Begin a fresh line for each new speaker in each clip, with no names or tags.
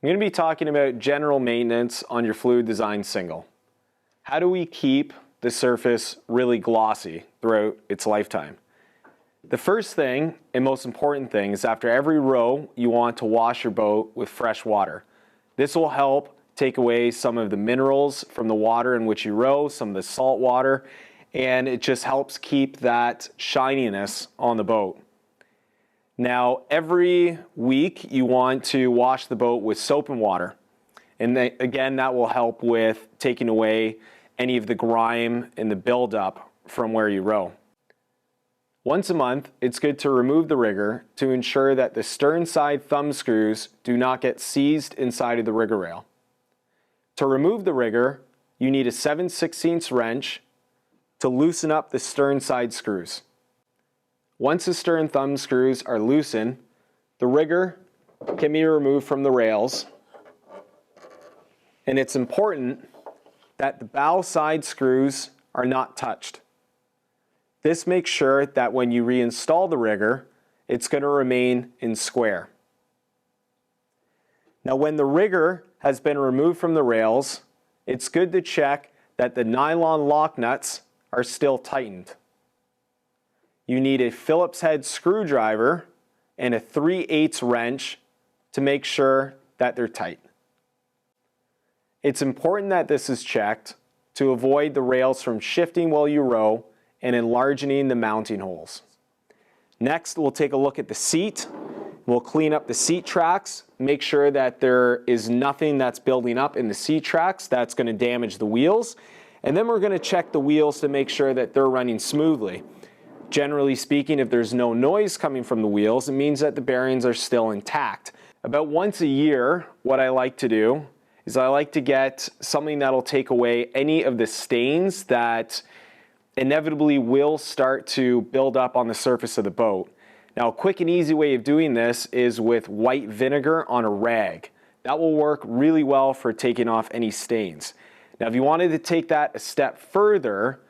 I'm going to be talking about general maintenance on your Fluidesign single. How do we keep the surface really glossy throughout its lifetime? The first thing and most important thing is after every row you want to wash your boat with fresh water. This will help take away some of the minerals from the water in which you row, some of the salt water, and it just helps keep that shininess on the boat. Now, every week you want to wash the boat with soap and water. And again, that will help with taking away any of the grime and the buildup from where you row. Once a month, it's good to remove the rigger to ensure that the stern side thumb screws do not get seized inside of the rigger rail. To remove the rigger, you need a 7/16 wrench to loosen up the stern side screws. Once the stern thumb screws are loosened, the rigger can be removed from the rails, and it's important that the bow side screws are not touched. This makes sure that when you reinstall the rigger, it's going to remain in square. Now, when the rigger has been removed from the rails, it's good to check that the nylon lock nuts are still tightened. You need a Phillips head screwdriver and a 3/8 wrench to make sure that they're tight. It's important that this is checked to avoid the rails from shifting while you row and enlarging the mounting holes. Next, we'll take a look at the seat. We'll clean up the seat tracks, make sure that there is nothing that's building up in the seat tracks that's going to damage the wheels. And then we're going to check the wheels to make sure that they're running smoothly. Generally speaking, if there's no noise coming from the wheels, it means that the bearings are still intact. About once a year, what I like to do is I like to get something that'll take away any of the stains that inevitably will start to build up on the surface of the boat. Now, a quick and easy way of doing this is with white vinegar on a rag. That will work really well for taking off any stains. Now, if you wanted to take that a step further,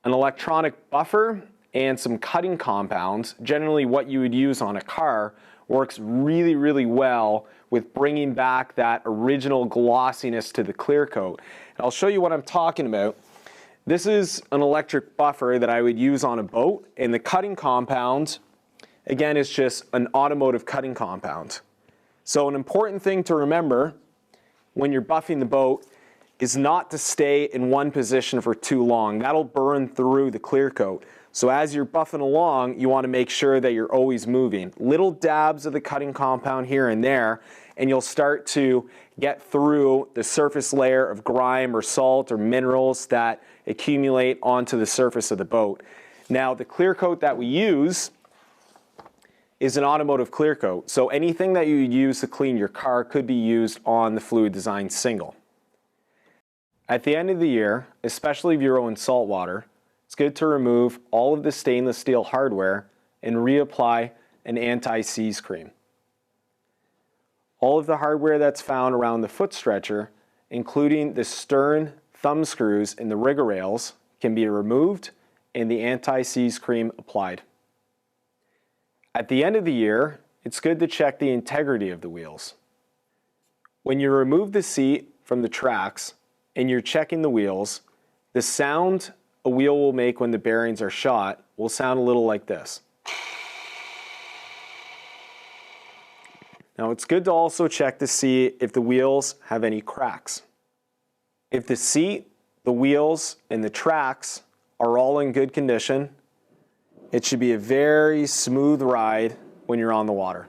an electronic buffer and some cutting compounds, generally what you would use on a car, works really well with bringing back that original glossiness to the clear coat. And I'll show you what I'm talking about. This is an electric buffer that I would use on a boat, and the cutting compound, again, is just an automotive cutting compound. So an important thing to remember when you're buffing the boat is not to stay in one position for too long. That'll burn through the clear coat. So as you're buffing along, you want to make sure that you're always moving. Little dabs of the cutting compound here and there, and you'll start to get through the surface layer of grime or salt or minerals that accumulate onto the surface of the boat. Now, the clear coat that we use is an automotive clear coat. So anything that you use to clean your car could be used on the Fluidesign single. At the end of the year, especially if you're in salt water, it's good to remove all of the stainless steel hardware and reapply an anti-seize cream. All of the hardware that's found around the foot stretcher, including the stern thumb screws and the rigger rails, can be removed and the anti-seize cream applied. At the end of the year, it's good to check the integrity of the wheels. When you remove the seat from the tracks and you're checking the wheels, the sound a wheel will make when the bearings are shot will sound a little like this. Now, it's good to also check to see if the wheels have any cracks. If the seat, the wheels, and the tracks are all in good condition, it should be a very smooth ride when you're on the water.